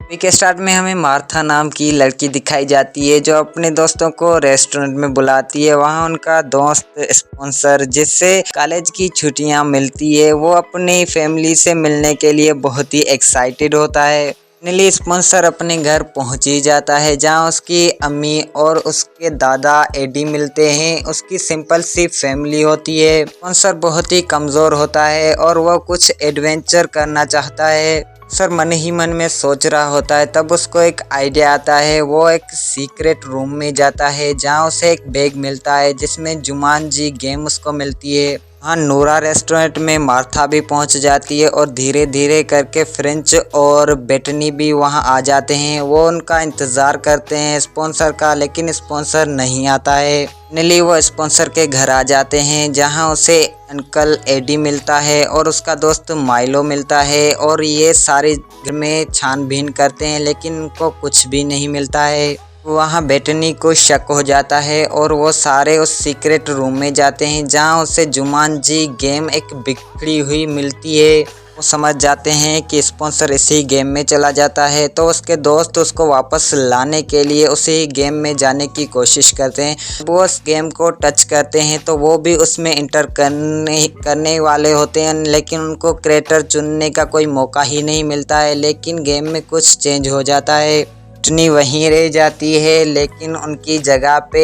Movie के start में हमें मार्था नाम की लड़की दिखाई जाती है जो अपने दोस्तों को रेस्टोरेंट में बुलाती है। वहाँ उनका दोस्त स्पॉन्सर जिससे कॉलेज की छुट्टियाँ मिलती है वो अपनी फैमिली से मिलने के लिए बहुत ही एक्साइटेड होता है। फाइनली स्पॉन्सर अपने घर पहुंच ही जाता है जहां उसकी अम्मी और उसके दादा एडी मिलते हैं। उसकी सिंपल सी फैमिली होती है। स्पॉन्सर बहुत ही कमज़ोर होता है और वह कुछ एडवेंचर करना चाहता है। सर मन ही मन में सोच रहा होता है, तब उसको एक आइडिया आता है। वो एक सीक्रेट रूम में जाता है जहां उसे एक बैग मिलता है जिसमें जुमानजी गेम उसको मिलती है। हाँ, नूरा रेस्टोरेंट में मार्था भी पहुंच जाती है और धीरे धीरे करके फ्रेंच और बेटनी भी वहां आ जाते हैं। वो उनका इंतज़ार करते हैं स्पॉन्सर का, लेकिन स्पॉन्सर नहीं आता है। फाइनली वो स्पॉन्सर के घर आ जाते हैं जहां उसे अंकल एडी मिलता है और उसका दोस्त माइलो मिलता है और ये सारे घर में छानबीन करते हैं लेकिन उनको कुछ भी नहीं मिलता है। वहाँ बेटनी को शक हो जाता है और वो सारे उस सीक्रेट रूम में जाते हैं जहाँ उसे जुमानजी गेम एक बिखरी हुई मिलती है। वो समझ जाते हैं कि स्पॉन्सर इसी गेम में चला जाता है, तो उसके दोस्त उसको वापस लाने के लिए उसी गेम में जाने की कोशिश करते हैं। वो उस गेम को टच करते हैं तो वो भी उसमें इंटर करने वाले होते हैं, लेकिन उनको क्रिएटर चुनने का कोई मौका ही नहीं मिलता है। लेकिन गेम में कुछ चेंज हो जाता है। बेटनी वहीं रह जाती है लेकिन उनकी जगह पे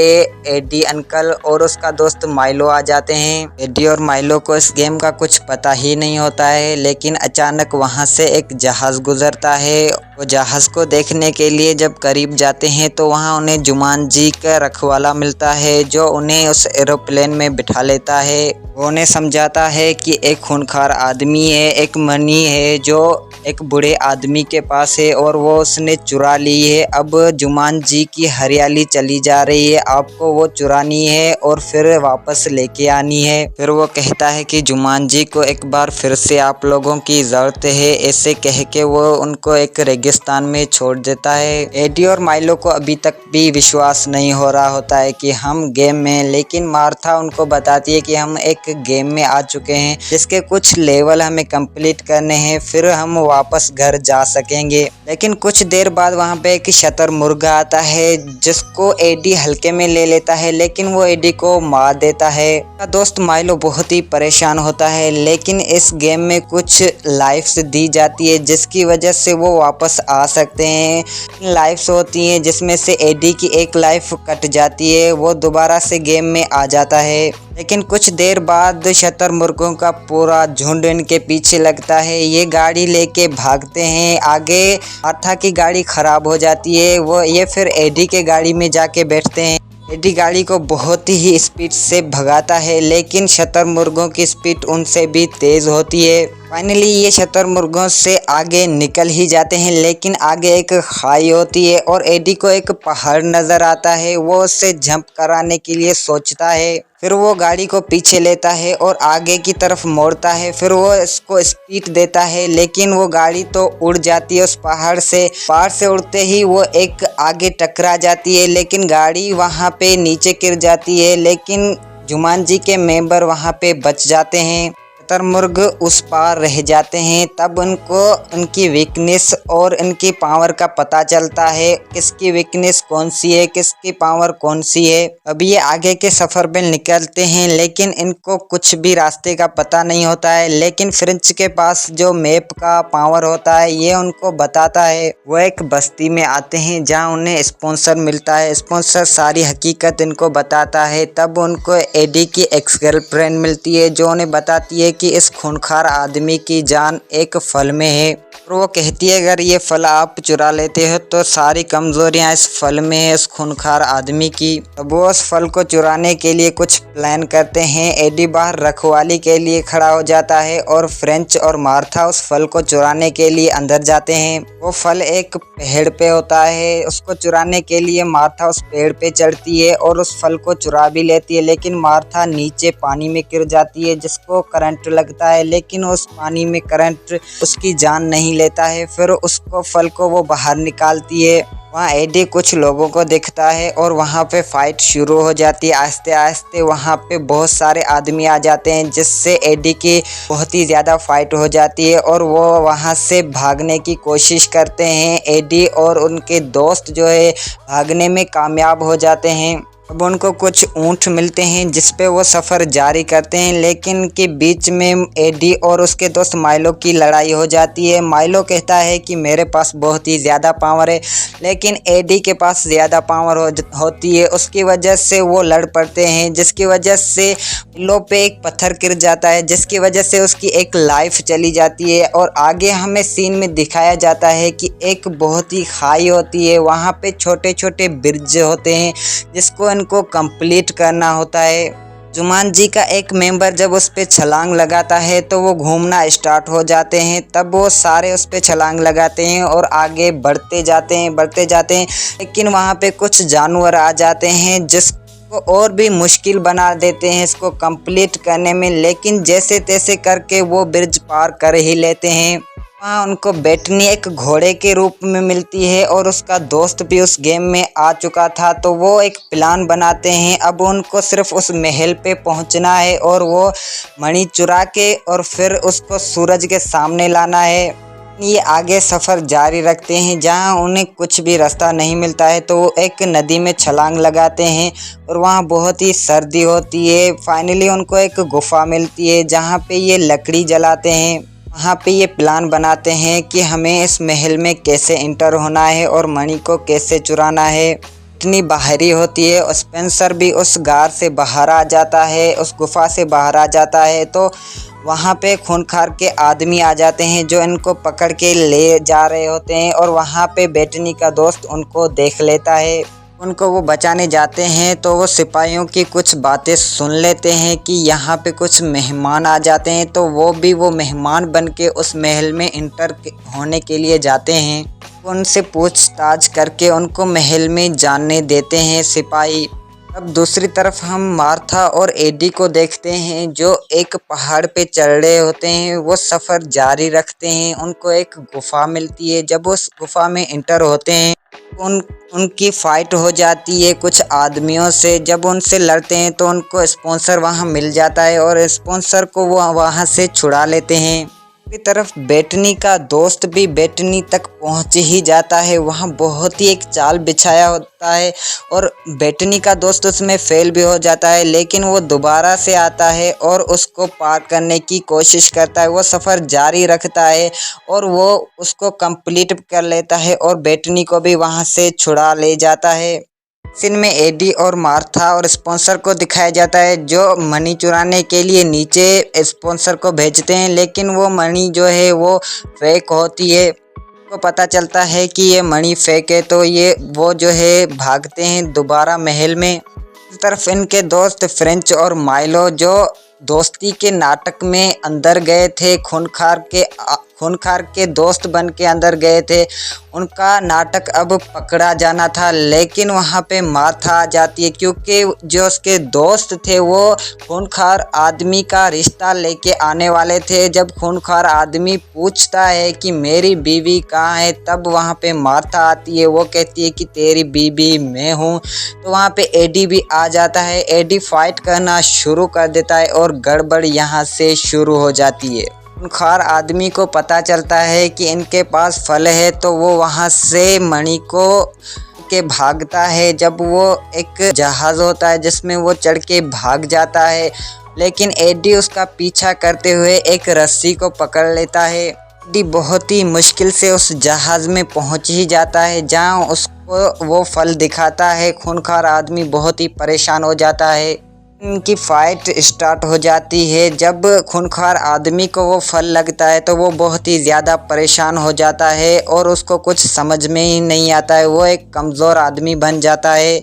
एडी अंकल और उसका दोस्त माइलो आ जाते हैं। एडी और माइलो को इस गेम का कुछ पता ही नहीं होता है, लेकिन अचानक वहां से एक जहाज गुजरता है। वो जहाज को देखने के लिए जब करीब जाते हैं तो वहां उन्हें जुमानजी का रखवाला मिलता है जो उन्हें उस एरोप्लेन में बिठा लेता है। वो उन्हें समझाता है कि एक खूंखार आदमी है, एक मनी है जो एक बूढ़े आदमी के पास है और वो उसने चुरा ली है। अब जुमानजी की हरियाली चली जा रही है, आपको वो चुरानी है और फिर वापस लेके आनी है। फिर वो कहता है कि जुमानजी को एक बार फिर से आप लोगों की ज़रूरत है। ऐसे कह के वो उनको एक रेगिस्तान में छोड़ देता है। एडी और माइलो को अभी तक भी विश्वास नहीं हो रहा होता है कि हम गेम में, लेकिन मार्था उनको बताती है कि हम एक गेम में आ चुके हैं जिसके कुछ लेवल हमें कंप्लीट करने हैं, फिर हम वापस घर जा सकेंगे। लेकिन कुछ देर बाद वहाँ पे एक शतरमुर्ग आता है जिसको एडी हल्के में ले लेता है, लेकिन वो एडी को मार देता है। उसका दोस्त माइलो बहुत ही परेशान होता है, लेकिन इस गेम में कुछ लाइफ्स दी जाती है जिसकी वजह से वो वापस आ सकते हैं। लाइफ्स होती हैं जिसमें से एडी की एक लाइफ कट जाती है, वो दोबारा से गेम में आ जाता है। लेकिन कुछ देर बाद शतरमुर्गों का पूरा झुंड इनके पीछे लगता है। ये गाड़ी लेके भागते हैं आगे। मार्था की गाड़ी खराब हो जाती है, वो ये फिर एडी के गाड़ी में जाके बैठते हैं। एडी गाड़ी को बहुत ही स्पीड से भगाता है, लेकिन शतरमुर्गों की स्पीड उनसे भी तेज़ होती है। फाइनली ये शतरमुर्गों से आगे निकल ही जाते हैं, लेकिन आगे एक खाई होती है और एडी को एक पहाड़ नज़र आता है। वो उससे जंप कराने के लिए सोचता है, फिर वो गाड़ी को पीछे लेता है और आगे की तरफ मोड़ता है। फिर वो इसको स्पीड देता है, लेकिन वो गाड़ी तो उड़ जाती है उस पहाड़ से। पहाड़ से उड़ते ही वो एक आगे टकरा जाती है, लेकिन गाड़ी वहाँ पे नीचे गिर जाती है। लेकिन जुमानजी के मेंबर वहाँ पे बच जाते हैं। शतरमुर्ग उस पार रह जाते हैं। तब उनको उनकी वीकनेस और इनकी पावर का पता चलता है, किसकी वीकनेस कौन सी है, किसकी पावर कौन सी है। अब ये आगे के सफ़र में निकलते हैं, लेकिन इनको कुछ भी रास्ते का पता नहीं होता है। लेकिन फ्रेंच के पास जो मैप का पावर होता है ये उनको बताता है। वो एक बस्ती में आते हैं जहाँ उन्हें स्पॉन्सर मिलता है। स्पॉन्सर सारी हकीकत इनको बताता है। तब उनको एडी की एक्स गर्लफ्रेंड मिलती है जो उन्हें बताती है कि इस खूंखार आदमी की जान एक फल में है। और वो कहती है अगर ये फल आप चुरा लेते हो तो सारी कमजोरियां इस फल में है, इस खूंखार आदमी की। अब वो उस फल को चुराने के लिए कुछ प्लान करते हैं। एडी बाहर रखवाली के लिए खड़ा हो जाता है और फ्रेंच और मार्था उस फल को चुराने के लिए अंदर जाते हैं। वो फल एक पेड़ पे होता है। उसको चुराने के लिए मार्था उस पेड़ पे चढ़ती है और उस फल को चुरा भी लेती है, लेकिन मार्था नीचे पानी में गिर जाती है जिसको करंट लगता है, लेकिन उस पानी में करंट उसकी जान नहीं लेता है। फिर उसको फल को वो बाहर निकालती है। वहाँ एडी कुछ लोगों को दिखता है और वहाँ पे फाइट शुरू हो जाती है। आहिस्ते आहिस्ते वहाँ पे बहुत सारे आदमी आ जाते हैं, जिससे एडी की बहुत ही ज़्यादा फाइट हो जाती है और वो वहाँ से भागने की कोशिश करते हैं। एडी और उनके दोस्त जो है भागने में कामयाब हो जाते हैं। अब उनको कुछ ऊँट मिलते हैं जिस पे वो सफ़र जारी करते हैं, लेकिन के बीच में एडी और उसके दोस्त माइलो की लड़ाई हो जाती है। माइलो कहता है कि मेरे पास बहुत ही ज़्यादा पावर है, लेकिन एडी के पास ज़्यादा पावर होती है। उसकी वजह से वो लड़ पड़ते हैं, जिसकी वजह से माइलो पे एक पत्थर गिर जाता है, जिसकी वजह से उसकी एक लाइफ चली जाती है। और आगे हमें सीन में दिखाया जाता है कि एक बहुत ही खाई होती है, वहाँ पे छोटे छोटे ब्रिज होते हैं जिसको को कंप्लीट करना होता है। जुमानजी का एक मेंबर जब उस पे छलांग लगाता है तो वो घूमना स्टार्ट हो जाते हैं। तब वो सारे उस पे छलांग लगाते हैं और आगे बढ़ते जाते हैं, लेकिन वहाँ पे कुछ जानवर आ जाते हैं जिसको और भी मुश्किल बना देते हैं इसको कंप्लीट करने में, लेकिन जैसे तैसे करके वो ब्रिज पार कर ही लेते हैं। वहाँ उनको बेटनी एक घोड़े के रूप में मिलती है और उसका दोस्त भी उस गेम में आ चुका था, तो वो एक प्लान बनाते हैं। अब उनको सिर्फ उस महल पे पहुंचना है और वो मणि चुरा के और फिर उसको सूरज के सामने लाना है। ये आगे सफ़र जारी रखते हैं। जहाँ उन्हें कुछ भी रास्ता नहीं मिलता है तो वो एक नदी में छलांग लगाते हैं और वहाँ बहुत ही सर्दी होती है। फाइनली उनको एक गुफा मिलती है जहाँ पे ये लकड़ी जलाते हैं। वहाँ पे ये प्लान बनाते हैं कि हमें इस महल में कैसे इंटर होना है और मणि को कैसे चुराना है। इतनी बाहरी होती है। स्पेंसर भी उस गार से बाहर आ जाता है, उस गुफा से बाहर आ जाता है, तो वहाँ पे खूंखार के आदमी आ जाते हैं जो इनको पकड़ के ले जा रहे होते हैं। और वहाँ पे बेटनी का दोस्त उनको देख लेता है। उनको वो बचाने जाते हैं तो वो सिपाहियों की कुछ बातें सुन लेते हैं कि यहाँ पे कुछ मेहमान आ जाते हैं, तो वो मेहमान बन के उस महल में इंटर होने के लिए जाते हैं। उनसे पूछताछ करके उनको महल में जाने देते हैं सिपाही। अब दूसरी तरफ हम मार्था और एडी को देखते हैं जो एक पहाड़ पे चढ़ रहे होते हैं। वो सफ़र जारी रखते हैं। उनको एक गुफा मिलती है। जब उस गुफा में इंटर होते हैं उनकी फ़ाइट हो जाती है कुछ आदमियों से। जब उनसे लड़ते हैं तो उनको स्पॉन्सर वहाँ मिल जाता है और स्पॉन्सर को वो वहाँ से छुड़ा लेते हैं। दूसरी तरफ बेटनी का दोस्त भी बेटनी तक पहुँच ही जाता है। वहाँ बहुत ही एक जाल बिछाया होता है और बेटनी का दोस्त उसमें फेल भी हो जाता है, लेकिन वो दोबारा से आता है और उसको पार करने की कोशिश करता है। वो सफ़र जारी रखता है और वो उसको कंप्लीट कर लेता है और बेटनी को भी वहाँ से छुड़ा ले जाता है। सीन में एडी और मार्था और स्पॉन्सर को दिखाया जाता है जो मनी चुराने के लिए नीचे स्पॉन्सर को भेजते हैं, लेकिन वो मनी जो है वो फेक होती है। को पता चलता है कि ये मणि फेक है, तो वो जो है भागते हैं दोबारा महल में। इस तरफ इनके दोस्त फ्रेंच और माइलो जो दोस्ती के नाटक में अंदर गए थे, खूनखार के दोस्त बन के अंदर गए थे, उनका नाटक अब पकड़ा जाना था। लेकिन वहाँ पे मार्था आ जाती है क्योंकि जो उसके दोस्त थे वो खूनखार आदमी का रिश्ता लेके आने वाले थे। जब खूनखार आदमी पूछता है कि मेरी बीवी कहाँ है, तब वहाँ पे मार्था आती है। वो कहती है कि तेरी बीवी मैं हूँ। तो वहाँ पे एडी भी आ जाता है। एडी फाइट करना शुरू कर देता है और गड़बड़ यहाँ से शुरू हो जाती है। खूनखार आदमी को पता चलता है कि इनके पास फल है, तो वो वहाँ से मणि को के भागता है। जब वो एक जहाज़ होता है जिसमें वो चढ़ के भाग जाता है, लेकिन एडी उसका पीछा करते हुए एक रस्सी को पकड़ लेता है। एडी बहुत ही मुश्किल से उस जहाज़ में पहुँच ही जाता है जहाँ उसको वो फल दिखाता है। खूनखार आदमी बहुत ही परेशान हो जाता है। इनकी फ़ाइट स्टार्ट हो जाती है। जब खूनखार आदमी को वो फल लगता है तो वो बहुत ही ज़्यादा परेशान हो जाता है और उसको कुछ समझ में ही नहीं आता है। वो एक कमज़ोर आदमी बन जाता है,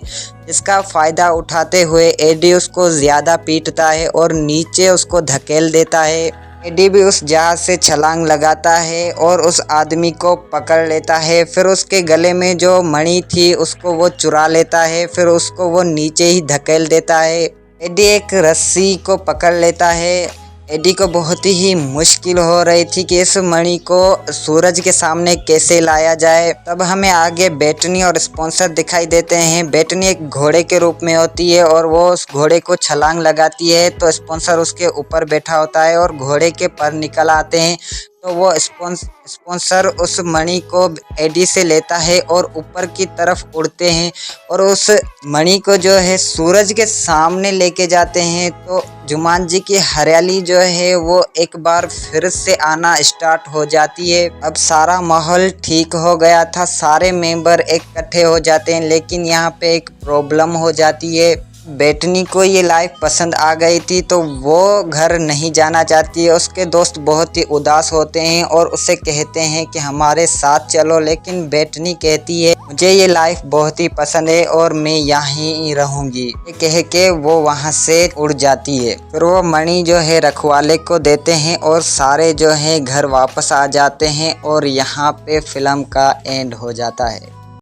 जिसका फ़ायदा उठाते हुए एडी उसको ज़्यादा पीटता है और नीचे उसको धकेल देता है। एडी भी उस जहाज़ से छलांग लगाता है और उस आदमी को पकड़ लेता है। फिर उसके गले में जो मणि थी उसको वो चुरा लेता है। फिर उसको वो नीचे ही धकेल देता है। एडी एक रस्सी को पकड़ लेता है। एडी को बहुत ही मुश्किल हो रही थी कि इस मणि को सूरज के सामने कैसे लाया जाए। तब हमें आगे बेटनी और स्पॉन्सर दिखाई देते हैं। बेटनी एक घोड़े के रूप में होती है और वो उस घोड़े को छलांग लगाती है तो स्पॉन्सर उसके ऊपर बैठा होता है और घोड़े के पर निकल आते हैं। तो वो स्पॉन्सर उस मणि को एडी से लेता है और ऊपर की तरफ उड़ते हैं और उस मणि को जो है सूरज के सामने लेके जाते हैं। तो जुमांजी की हरियाली जो है वो एक बार फिर से आना स्टार्ट हो जाती है। अब सारा माहौल ठीक हो गया था, सारे मेंबर इकट्ठे हो जाते हैं, लेकिन यहाँ पे एक प्रॉब्लम हो जाती है। बेटनी को ये लाइफ पसंद आ गई थी तो वो घर नहीं जाना चाहती है। उसके दोस्त बहुत ही उदास होते हैं और उसे कहते हैं कि हमारे साथ चलो, लेकिन बेटनी कहती है मुझे ये लाइफ बहुत ही पसंद है और मैं यहीं रहूंगी। ये कह के वो वहां से उड़ जाती है। फिर वो मणि जो है रखवाले को देते हैं और सारे जो है घर वापस आ जाते हैं और यहाँ पे फिल्म का एंड हो जाता है।